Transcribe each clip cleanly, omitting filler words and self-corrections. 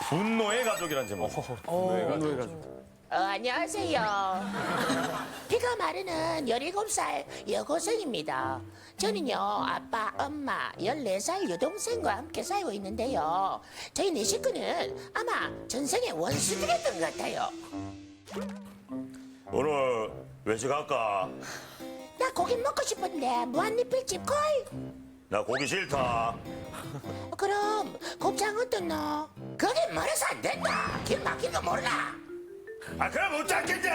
분노의 가족이란 제목. 분노의 가족. 안녕하세요. 비가 마르는 17살 여고생입니다. 저는요, 아빠, 엄마, 14살 여동생과 함께 살고 있는데요. 저희 네 식구는 아마 전생에 원수들이었던 것 같아요. 오늘 외식 할까? 나 고기 먹고 싶은데 무한리필집 콜? 나 고기 싫다. 그럼 곱창 어떻노? 거기 멀어서 안 된다. 길 막힌 거 몰라. 아 그럼 못 잡겠지.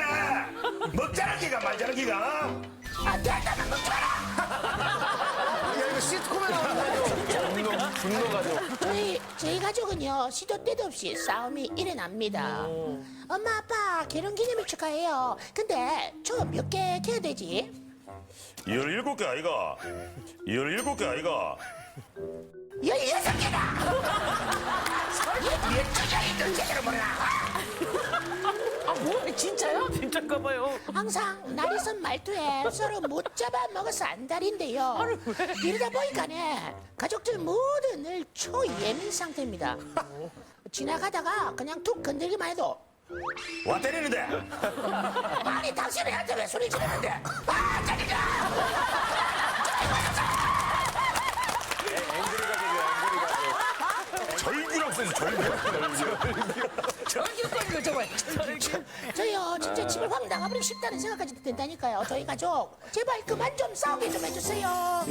먹자는 기가 말자는 기가. 안 된다면 먹지 마라. 야, 이거 시트콤에 나오는 분노 가족. 저희 가족은요, 시도 때도 없이 싸움이 일어납니다. 엄마, 아빠, 결혼 기념일 축하해요. 근데 저 몇 개 해야 되지? 17개 아이가. 17개 아이가. 16개다! 몇 주짜리도 제대로 몰라. 뭐 진짜요? 진짜인가봐요. 항상 날 있은 말투에 서로 못 잡아 먹어서 안달인데요. 이러다 보니까네, 가족들 모두 늘 초예민 상태입니다. 지나가다가 그냥 툭 건들기만 해도 와 때리는데. 아니 당신은 한테 왜 소리 지르는데? 아 짜증나! 절규라고 써있어 절규. 저희요 진짜 집을 확 나가버리고 싶다는 생각까지 든다니까요. 저희 가족 제발 그만 좀 싸우게 좀 해주세요.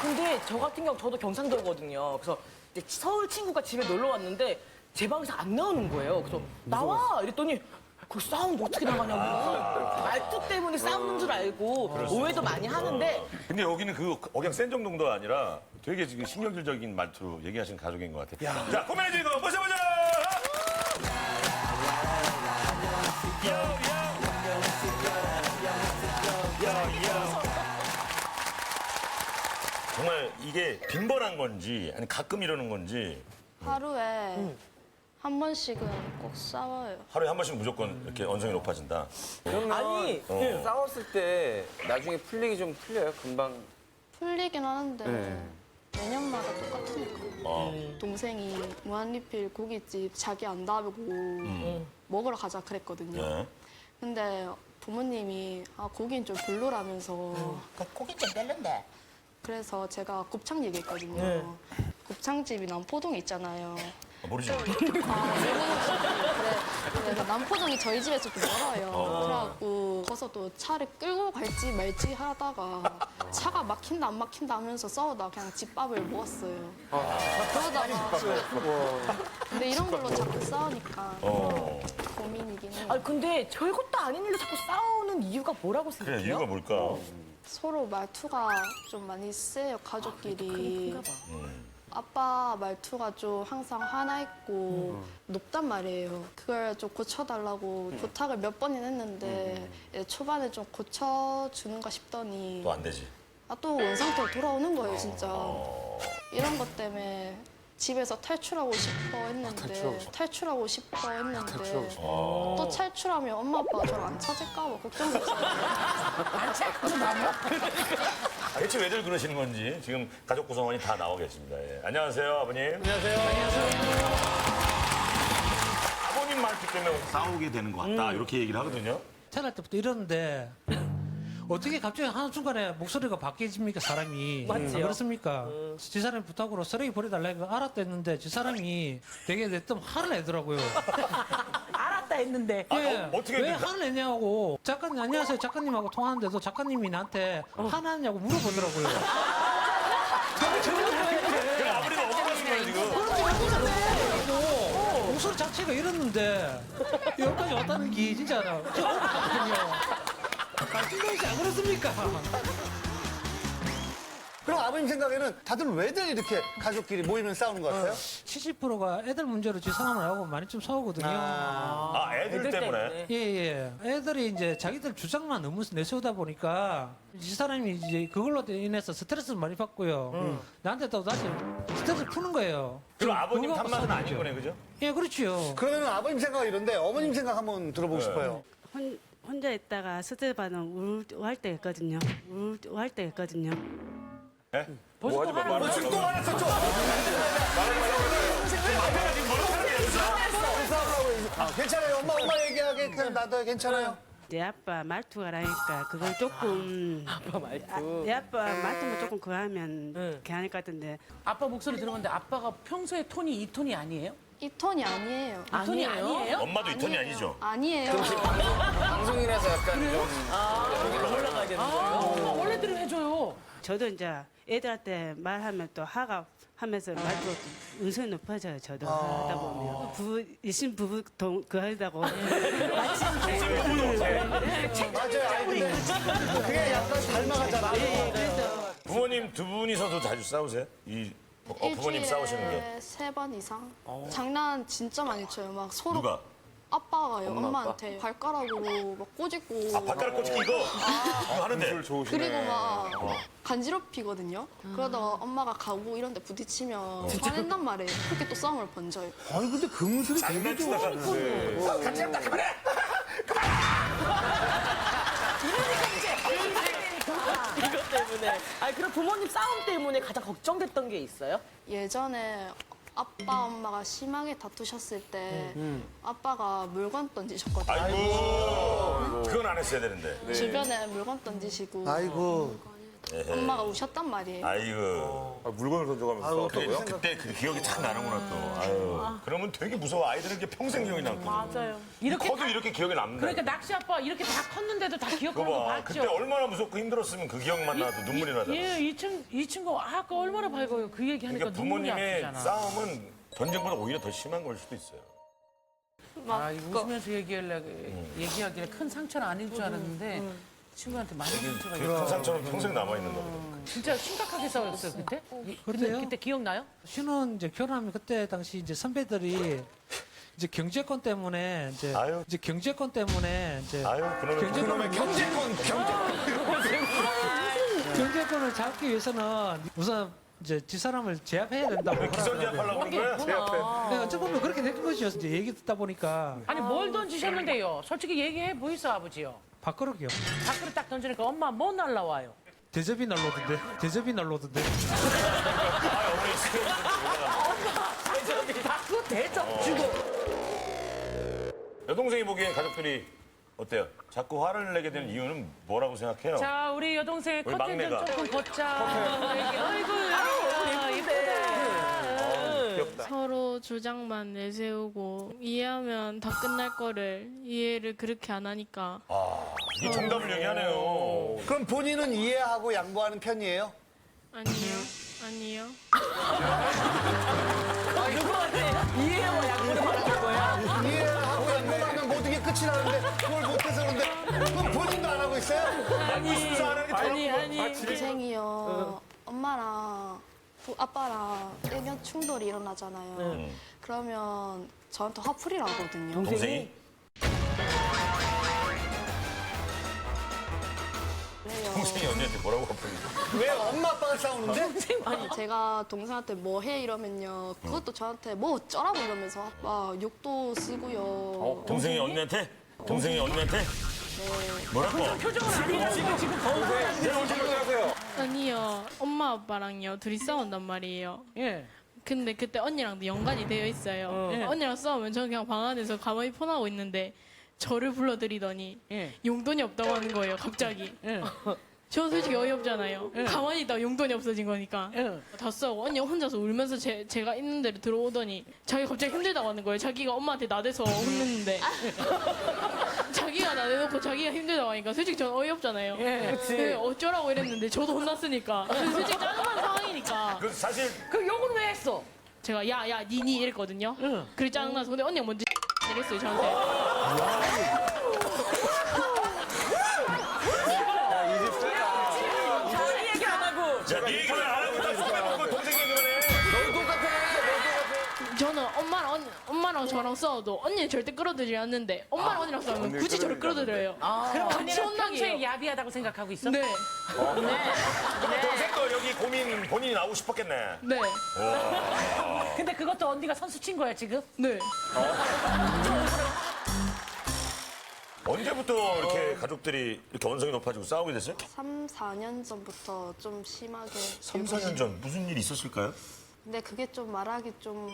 근데 저 같은 경우 저도 경상도거든요. 그래서 이제 서울 친구가 집에 놀러 왔는데 제 방에서 안 나오는 거예요. 그래서 나와 이랬더니 그 싸우면 어떻게 나가냐고. 말투 때문에 싸우는 줄 알고 오해도 많이 하는데 근데 여기는 그 억양 센 정도가 아니라 되게 지금 신경질적인 말투로 얘기하시는 가족인 것 같아요. 자, 코미디 주인공 모셔보자! 정말 이게 빈번한 건지 아니 가끔 이러는 건지 하루에 한 번씩은 꼭 싸워요. 하루에 한 번씩 무조건 이렇게 언성이 높아진다. 그러면 아니, 싸웠을 때 나중에 풀리기 좀 풀려요? 금방. 풀리긴 하는데 네. 매년마다 똑같으니까. 동생이 무한리필 고깃집 자기 안 다보고 먹으러 가자 그랬거든요. 네. 근데 부모님이 고기는 좀 별로라면서 그 고기 좀 별론데. 그래서 제가 곱창 얘기했거든요. 곱창집이 남포동에 있잖아요. 모르지. 그래. 그래서 남포동이 저희 집에서 좀 멀어요. 그래갖고 거기서 또 차를 끌고 갈지 말지 하다가 차가 막힌다 안 막힌다 하면서 싸우다 그냥 집밥을 먹었어요. 그러다가 근데 이런 걸로 자꾸 싸우니까 고민이긴 해요. 근데 별것도 아닌 일로 자꾸 싸우는 이유가 뭐라고 그래, 생각해요? 이유가 뭘까? 서로 말투가 좀 많이 세요, 가족끼리. 아빠 말투가 좀 항상 화나 있고 높단 말이에요. 그걸 좀 고쳐달라고 부탁을 몇 번이나 했는데 초반에 좀 고쳐주는가 싶더니 또 안 되지. 또 원상태로 돌아오는 거예요, 진짜. 이런 것 때문에 집에서 탈출하고 싶어 했는데 또 탈출하면 엄마 아빠가 저를 안 찾을까 봐 걱정됐어요. 대체 왜들 그러시는 건지 지금 가족 구성원이 다 나와 계십니다. 예. 안녕하세요, 아버님. 안녕하세요. 아버님 말투 때문에 싸우게 되는 것 같다. 이렇게 얘기를 하거든요. 태어날 때부터 이러는데 어떻게 갑자기 한순간에 목소리가 바뀌어집니까, 사람이? 맞지요. 안 그렇습니까? 지 사람이 부탁으로 쓰레기 버려달라고 알았다 했는데 지 사람이 되게 내뜸 화를 내더라고요. 알았다 했는데. 예, 어떻게 왜 했는데? 화를 내냐고 작가님 안녕하세요 작가님하고 통화하는데도 작가님이 나한테 화났냐고 물어보더라고요. 그래, 아버님은 억울하신 거예요, 지금. 목소리 자체가 이랬는데 여기까지 왔다는 게 진짜 억울하거든요. 말씀드리지 안 그렇습니까? 그럼 아버님 생각에는 다들 왜들 이렇게 가족끼리 모이면 싸우는 것 같아요? 70%가 애들 문제로 지 상황을 하고 많이 좀 싸우거든요. 아, 애들 때문에. 예, 예. 애들이 이제 자기들 주장만 너무 내세우다 보니까 이 사람이 이제 그걸로 인해서 스트레스를 많이 받고요. 나한테 또 다시 스트레스 푸는 거예요. 그럼 아버님 그거 갖고 탓만은 아닌 싸우죠. 거네, 그죠? 예, 그렇죠. 그러면 아버님 생각 이런데 어머님 생각 한번 들어보고 싶어요. 혼자 있다가 스트레스 받으면 우할 때가 있거든요. 우할 때가 있거든요. 예? 뭐 하지 마, 말하지 마. 말하지 마요. 괜찮아요. 엄마 얘기하게 그냥 놔둬요. 괜찮아요. 내 아빠 말투가 나니까 그걸 조금 아빠 말투. 내 아빠 말투만 조금 그거 하면 괜찮을 것 같은데 아빠 목소리 들어봤는데 아빠가 평소에 톤이 이 톤이 아니에요? 이 톤이 아니에요. 이 톤이 아니에요? 엄마도 이 톤이 아니죠? 아니에요. 방송인에서 약간 좀 올라가야 되는 거예요. 엄마 원래대로 해줘요. 저도 이제 애들한테 말하면 또 하가 하면서 말투가 은근히 높아져요. 저도 하다 보면 부부 일심 부부 그 하다고 맞아요. 아니, 근데 그게 약간 닮아가잖아. 부모님 두 분이서도 자주 싸우세요? 부모님 싸우시는 게. 일주일에 3번 이상. 장난 진짜 많이 쳐요. 막 서로 누가? 아빠가요. 엄마한테 발가락으로 막 꼬집고. 발가락 꽂기 이거 하는데. 그리고 막 간지럽히거든요. 그러다가 엄마가 가구 이런 데 부딪히면 화낸단 말이에요. 그렇게 또 싸움을 번져요. 아니, 근데 금슬이 되게 좋아. 같이 했다 그만해! 이것 때문에. 아니 그럼 부모님 싸움 때문에 가장 걱정됐던 게 있어요? 예전에 아빠 엄마가 심하게 다투셨을 때 아빠가 물건 던지셨거든요. 아이고. 그건 안 했어야 되는데. 주변에 물건 던지시고 아이고. 엄마가 우셨단 말이에요. 아이고. 물건을 던져가면서 그때 그 기억이 탁 나는구나 또. 아유. 그러면 되게 무서워. 아이들은 이게 평생 기억이 남거든. 맞아요. 이렇게 커도 이렇게 기억이 남는다. 그러니까 낚시 아빠 이렇게 다 컸는데도 다 기억하는 거 그거 봐. 맞죠? 그때 얼마나 무섭고 힘들었으면 그 기억만 나도 눈물이 나잖아. 예, 이 친구 아까 얼마나 밝아요. 그 얘기하니까 그러니까 눈물이 부모님의 아프잖아. 싸움은 전쟁보다 오히려 더 심한 걸 수도 있어요. 아, 이거 웃으면서 얘기하기에 큰 상처는 아닐 줄 알았는데 친구한테 많이 상처가 그 있어. 큰 상처는 평생 남아있는 거거든. 진짜 심각하게 싸웠어요 그때? 그래요? 그때 기억나요? 신혼 이제 결혼하면 그때 당시 이제 선배들이 이제 경제권 때문에 이제 아유. 이제 경제권 때문에 이제 아유, 그놈의 경제권을 잡기 위해서는 우선 이제 뒷사람을 제압해야 된다고 기선 제압하려고 그런 거야? 네, 어찌 보면 그렇게 된 거죠. 이제 얘기 듣다 보니까 아니 뭘 던지셨는데요? 솔직히 얘기해 보이소 아버지요. 밥그릇이요. 밖으로 딱 던지니까 엄마 뭐 날라와요? 대접이 날로던데. 대접이 날로던데. 아, 어머니 시켜주는 밖으로 대접 주고. 여동생이 보기엔 가족들이 어때요? 자꾸 화를 내게 되는 이유는 뭐라고 생각해요? 자 우리 여동생의 우리 커튼 막내가. 좀 걷자. 아이고 예쁘다. 서로 주장만 내세우고 이해하면 다 끝날 거를 이해를 그렇게 안 하니까 이게 정답을 얘기하네요. 그럼 본인은 이해하고 양보하는 편이에요? 아니요. 이해와 양보를 말하는 거야? 이해하고 양보하면 모든 게 끝이 나는데 그걸 못해서 그런데 그럼 본인도 안 하고 있어요? 아니. 동생이요. 엄마랑 아빠랑 의견 충돌이 일어나잖아요. 그러면 저한테 화풀이를 하거든요. 동생이? 그래요. 동생이 언니한테 뭐라고 화풀이? 왜 엄마 아빠가 싸우는데? 아니 제가 동생한테 뭐 해 이러면요. 그것도 저한테 뭐 어쩌라고 이러면서 막 욕도 쓰고요. 동생이 언니한테? 동생이 언니한테? 뭐라고? 아니요. 엄마 아빠랑요 둘이 싸운단 말이에요. 예. 근데 그때 언니랑도 연관이 되어 있어요. 언니랑 싸우면 저는 그냥 방 안에서 가만히 폰하고 있는데 저를 불러들이더니 예. 용돈이 없다고 하는 거예요. 갑자기. 저 솔직히 어이없잖아요. 가만히 있다가 용돈이 없어진 거니까. 다 싸우고 언니 혼자서 울면서 제가 있는 데로 들어오더니 자기가 갑자기 힘들다고 하는 거예요. 자기가 엄마한테 나대서 혼냈는데 자기가 나대놓고 자기가 힘들다고 하니까 솔직히 저는 어이없잖아요. 네, 어쩌라고 이랬는데 저도 혼났으니까. 솔직히 짜증난 상황이니까. 그 사실 그 욕은 왜 했어? 제가 야야 니니 이랬거든요. 그래 짜증나서 근데 언니가 먼저 이랬어요 저한테. 자기 얘기 안 하고. 야, 네 얘기를 안 하고 딱 손에 놓고 동생 얘기만 해. 저는 엄마랑 저랑 싸워도 언니는 절대 끌어들이지 않는데 엄마랑 언니랑 싸우면 굳이 저를 끌어들여요. 그럼 같이 언니는 혼나게요. 평소에 야비하다고 생각하고 있어? 네. 그러면 동생도 여기 고민 본인이 나오고 싶었겠네. 네. 근데 그것도 언니가 선수 친 거야 지금? 네. 언제부터 이렇게 가족들이 이렇게 언성이 높아지고 싸우게 됐어요? 3, 4년 전부터 좀 심하게 3, 4년 전 무슨 일이 있었을까요? 근데 그게 좀 말하기 좀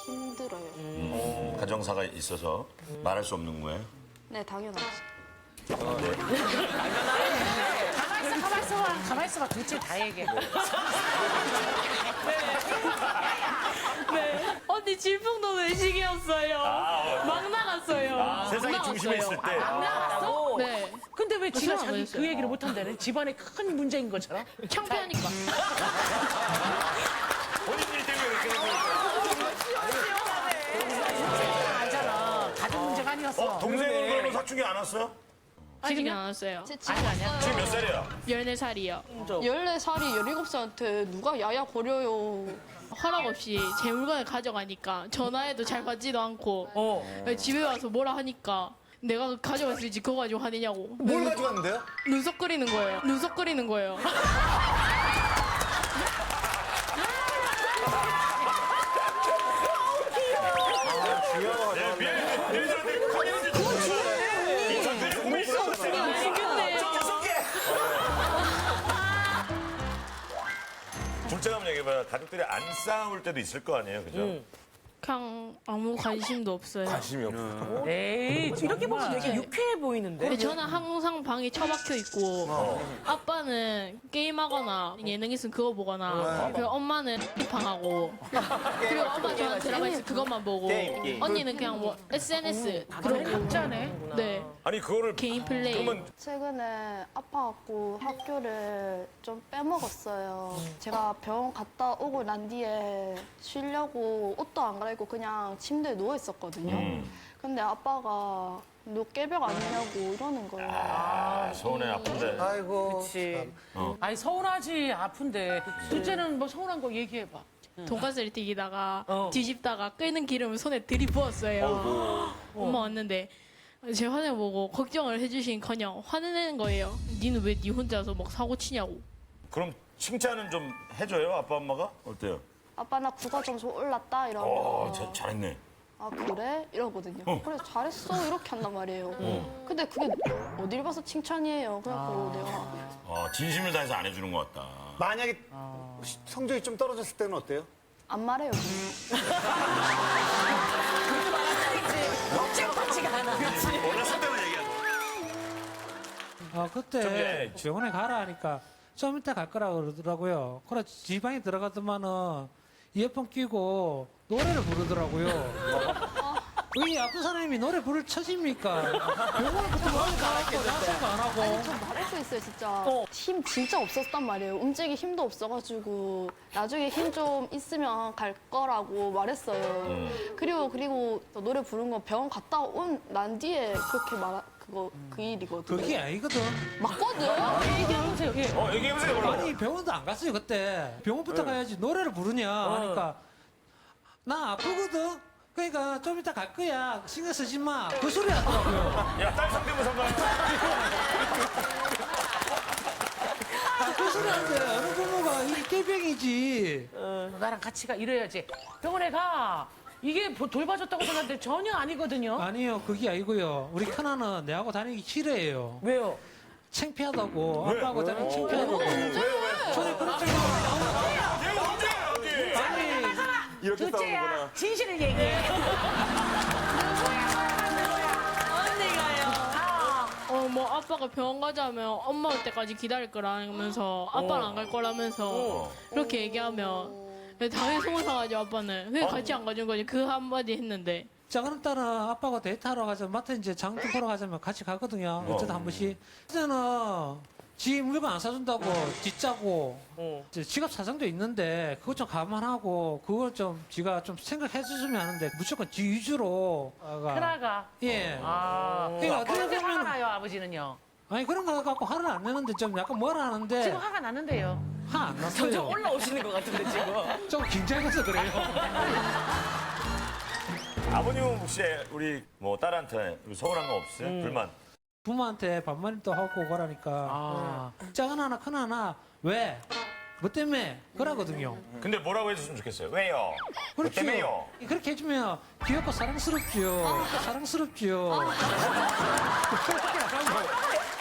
힘들어요. 가정사가 있어서 말할 수 없는 거예요? 네, 당연하죠. 가만 있어봐. 도대체 다 얘기해. 네. 언니 질풍노 외식이었어요. 막 나갔어요. 세상의 중심에 있을 때. 나갔어? 네. 근데 왜 지가 생각 안 자기 했어요. 그 얘기를 못 한다네? 집안에 큰 문제인 것처럼? 창피하니까. 본인 일 때문에 그렇게 된 거니까. 알잖아. 가족 문제가 아니었어. 동생은 그러면 사춘기 안 왔어요? 아직은 안 왔어요. 제 지금 왔어요. 지금 몇 살이야? 14살이요. 14살이 17살한테 누가 야야거려요. 허락 없이 제 물건을 가져가니까 전화해도 잘 받지도 않고 집에 와서 뭐라 하니까 내가 가져갔을지 그거 가지고 화내냐고. 뭘 가져갔는데요? 눈썹 그리는 거예요. 눈썹 그리는 거예요. 둘째가 한번 얘기해봐요. 가족들이 안 싸울 때도 있을 거 아니에요, 그죠? 그냥 아무 관심도 없어요. 관심이 없어. 에이, 이렇게 보면 되게 유쾌해 보이는데. 근데 저는 항상 방에 처박혀 있고 아빠는 게임하거나 예능 있으면 그거 보거나 그리고 엄마는 방하고 그리고 엄마 저한테 드라마 있으면 그것만 보고 언니는 그냥 뭐 SNS 그러고 짜네. 네 아니, 그거를. 개인 플레이 그러면 최근에 아파갖고 학교를 좀 빼먹었어요. 제가 병원 갔다 오고 난 뒤에 쉬려고 옷도 안 갈아입고 그냥 침대에 누워 있었거든요. 근데 아빠가 너 깨벽 아니냐고 이러는 거예요. 아, 서운해, 아픈데. 아이고. 그치. 아니, 서운하지, 아픈데. 둘째는 뭐 서운한 거 얘기해봐. 돈가스를 튀기다가 뒤집다가 끓는 기름을 손에 들이부었어요. 엄마 왔는데 제 화면 보고 걱정을 해주신커녕 화를 내는 거예요. 니는 왜 니 혼자서 막 사고 치냐고. 그럼 칭찬은 좀 해줘요, 아빠, 엄마가? 어때요? 아빠 나 국어 점수 올랐다 이러면 잘했네. 아 그래? 이러거든요. 그래 잘했어 이렇게 한단 말이에요. 근데 그게 어딜 봐서 칭찬이에요. 그래갖고 내가 진심을 다해서 안 해주는 것 같다. 만약에 성적이 좀 떨어졌을 때는 어때요? 안 말해요. 어렸을 때는 얘기하죠. 그때 병원에 가라 하니까 좀 이따 갈 거라 그러더라고요. 그래 지방에 들어가더만은 이어폰 끼고 노래를 부르더라고요. 이 아픈 사람이 노래 부를 처지입니까? 병원부터 많이 가고 나서도 안 하고. 아니 저 말할 수 있어요 진짜. 힘 진짜 없었단 말이에요. 움직일 힘도 없어가지고 나중에 힘 좀 있으면 갈 거라고 말했어요. 그리고 또 노래 부른 거 병원 갔다 온 난 뒤에 그렇게 그 일이거든요. 그게 아니거든. 맞거든. 얘기해보세요. 예. 얘기해보세요, 그럼. 아니 병원도 안 갔어요 그때. 병원부터 가야지 노래를 부르냐 하니까 나 아프거든. 그러니까 좀 이따 갈 거야. 신경 쓰지 마. 그 소리 하더라고요. 야, 딸 상대모사인가요? 그 소리 하는데 어느 부모가 이 깨병이지. 나랑 같이 가. 이래야지. 병원에 가. 이게 돌봐줬다고 생각하는데 전혀 아니거든요. 아니요 그게 아니고요. 우리 큰아는 내하고 다니기 싫어해요. 왜요? 창피하다고. 아빠하고 다니기 창피하다고. 저는 그렇잖아요. 얘가 언제야, 여기? 아니 이렇게 둘째야, 진실을 얘기해. 언니가요. 뭐 아빠가 병원 가자면 엄마 올 때까지 기다릴 거라면서 아빠는 안 갈 거라면서 그렇게 얘기하면 당연히 속을 상하죠 아빠는. 왜 같이 안 가준 거지 그 한마디 했는데. 작은 딸은 아빠가 데이트하러 가자면 마트 이제 장도 보러 가자면 같이 가거든요. 어쩌다 한 번씩. 그때는 지 물건 안 사준다고 뒷짜고 이제 지갑 사정도 있는데 그것 좀 감안하고 그걸 좀 지가 좀 생각해 주시면 하는데 무조건 지 위주로 큰아가. 예. 그러니까 어떻게 그런데 화가 보면 나요, 아버지는요. 아니 그런 거 갖고 화를 안 내는데 좀 약간 뭐라 하는데 지금 화가 나는데요. 화 안 점점 났어요. 올라오시는 것 같은데 지금. 좀 긴장해서 그래요. 아버님은 혹시 우리 뭐 딸한테 서운한 거 없어요? 불만? 부모한테 반말도 하고 그러니까 작은 하나 큰 하나 왜? 뭐 때문에? 그러거든요. 근데 뭐라고 해줬으면 좋겠어요? 왜요? 뭐 때문에요? 그렇게 해주면 귀엽고 사랑스럽지요. 사랑스럽지요.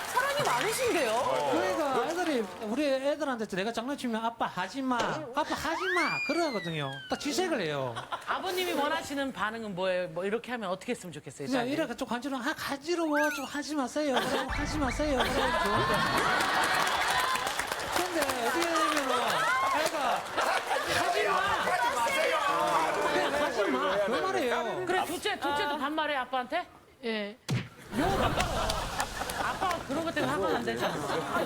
사랑이 많으신데요? 그러니까 애들이 애들이 우리 애들한테 내가 장난치면 아빠 하지 마, 아빠 하지 마 그러거든요. 딱 지색을 해요. 아버님이 원하시는 반응은 뭐예요? 뭐 이렇게 하면 어떻게 했으면 좋겠어요? 그냥 자기? 이래가 좀 간지러워. 간지러워. 좀 하지 마세요. 그러고 하지 마세요. 그러면 좋은데. 근데 어떻게 되면은 애가 하지 마. 그냥 하지 마. 그 말이에요. 그래 둘째도 반말해 아빠한테? 예. 아빠가 그런 것 때문에 화가 안 되잖아.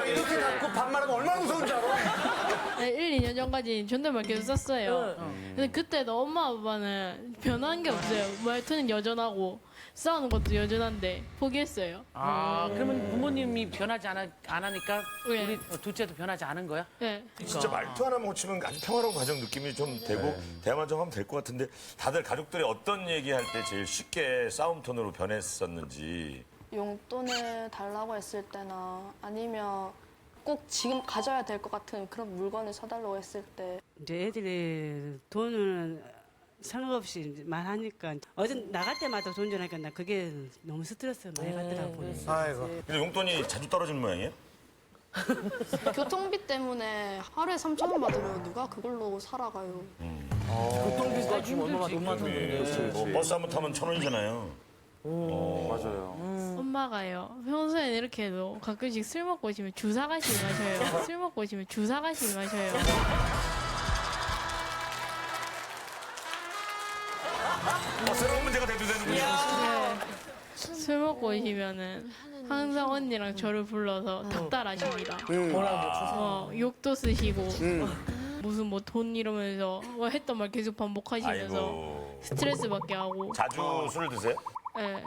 이렇게 갖고 반말하면 얼마나 무서운지 알아? 네, 1, 2년 전까지 존댓말 계속 썼어요. 근데 그때도 엄마 아빠는 변한 게 없어요. 말투는 여전하고 싸우는 것도 여전한데 포기했어요. 아 그러면 부모님이 변하지 안 하니까 네. 우리 둘째도 변하지 않은 거야? 예. 진짜 말투 하나 고치면 아주 평화로운 가정 느낌이 좀 되고 대화만 좀 하면 될 것 같은데 다들 가족들이 어떤 얘기할 때 제일 쉽게 싸움 톤으로 변했었는지. 용돈을 달라고 했을 때나 아니면 꼭 지금 가져야 될 것 같은 그런 물건을 사달라고 했을 때 이제 애들이 돈을 상관없이 이제 말하니까 어제 나갈 때마다 돈 주니까 나 그게 너무 스트레스 많이 받더라고. 아이고. 근데 용돈이 자주 떨어지는 모양이에요? 교통비 때문에 하루에 3,000원 받으면 누가 그걸로 살아가요. 교통비가 지금 얼마나 돈 많은데. 뭐 버스 한 번 타면 1,000원이잖아요. 맞아요. 엄마가요. 평소에는 이렇게 해도 가끔씩 술 먹고 오시면 주사가시 마셔요. 술 먹고 오시면 주사가시 마셔요. 새로운 문제가 대두되는군요. 네. 술 먹고 오시면은 항상 언니랑 저를 불러서 닥달하십니다. 욕도 쓰시고 무슨 뭐 돈 이러면서 뭐 했던 말 계속 반복하시면서 아이고. 스트레스 받게 하고. 자주 술을 드세요? 네.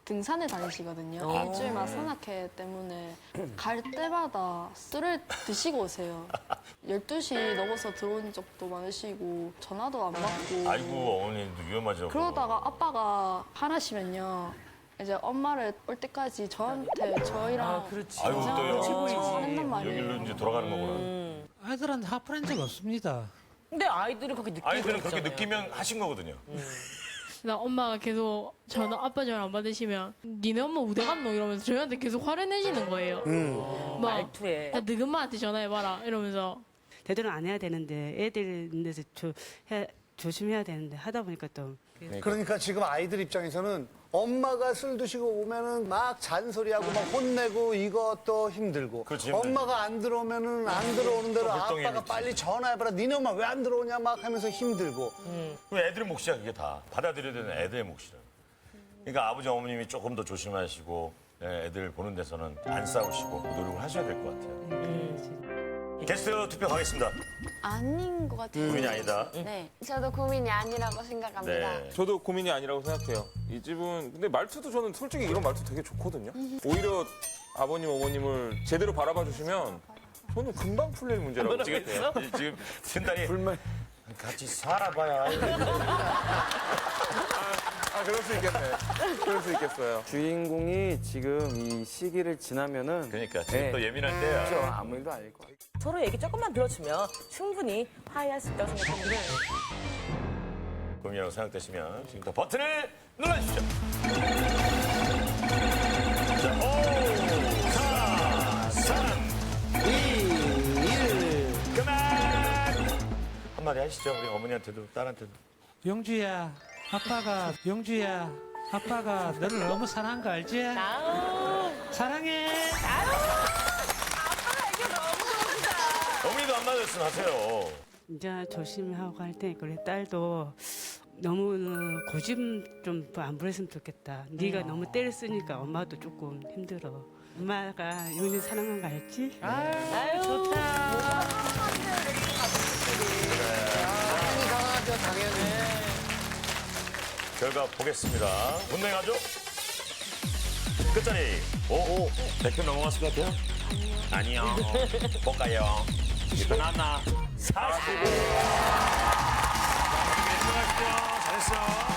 등산을 다니시거든요. 일주일만 산악회 때문에 갈 때마다 술을 드시고 오세요. 12시 넘어서 들어온 적도 많으시고 전화도 안 받고 아이고 어머니도 위험하죠. 그러다가 아빠가 화나시면요. 이제 엄마를 올 때까지 저희랑 아이고 또요. 한단 말이에요. 여기로 이제 돌아가는 거구나. 애들한테 화풀한 적 없습니다. 근데 아이들은 그렇게 느끼고 아이들은 그렇게 있잖아요. 느끼면 하신 거거든요. 나 엄마가 계속 아빠 전화 안 받으시면 니네 엄마 우대 갔노 이러면서 저희한테 계속 화를 내시는 거예요. 막 말투에. 야, 너희 엄마한테 전화해봐라 이러면서. 되도록 안 해야 되는데 애들 있는데서 조심해야 되는데 하다 보니까 또 그러니까 지금 아이들 입장에서는 엄마가 술 드시고 오면은 막 잔소리하고 막 혼내고 이것도 힘들고 그렇지, 힘들죠. 엄마가 안 들어오면은 안 들어오는 대로 또 불똥이 아빠가 미치지. 빨리 전화해봐라 니네 엄마 왜 안 들어오냐 막 하면서 힘들고 그럼 애들의 몫이야 그게 다. 받아들여야 되는 애들의 몫이라. 그러니까 아버지 어머님이 조금 더 조심하시고 애들 보는 데서는 안 싸우시고 노력을 하셔야 될 것 같아요. 게스트 투표 가겠습니다. 아닌 것 같아요. 고민이 아니다. 네, 저도 고민이 아니라고 생각합니다. 네. 저도 고민이 아니라고 생각해요. 이 집은 근데 말투도 저는 솔직히 이런 말투 되게 좋거든요. 오히려 아버님 어머님을 제대로 바라봐 주시면 저는 금방 풀릴 문제라고 생각해요. 지금 큰딸이 같이 살아봐야. 그럴 수 있겠네. 그럴 수 있겠어요. 주인공이 지금 이 시기를 지나면은 그러니까 지금 네. 또 예민할 때야. 그렇죠. 아무 일도 아닐 거예요. 서로 얘기 조금만 들어주면 충분히 화해할 수 있다고 생각합니다. 고민이라고 생각되시면 지금부터 버튼을 눌러주시죠. 자, 5, 4, 3, 2, 1, 그만! 한마디 하시죠. 우리 어머니한테도 딸한테도. 영주야, 아빠가 너를 너무 사랑한 거 알지? 사랑해. 어머니도 안 맞았으면 하세요. 이제 조심하고 할 테니까 우리 딸도 너무 고집 좀 안 부렸으면 좋겠다. 네가 너무 때를 쓰니까 엄마도 조금 힘들어. 엄마가 윤희 사랑한 거 알지? 아유, 좋다. 결과 보겠습니다. 분명하죠? 끝자리 5, 100표 넘어갔을 것 같아요? 아니요. 볼까요? 이거 나나 40. 잘했어.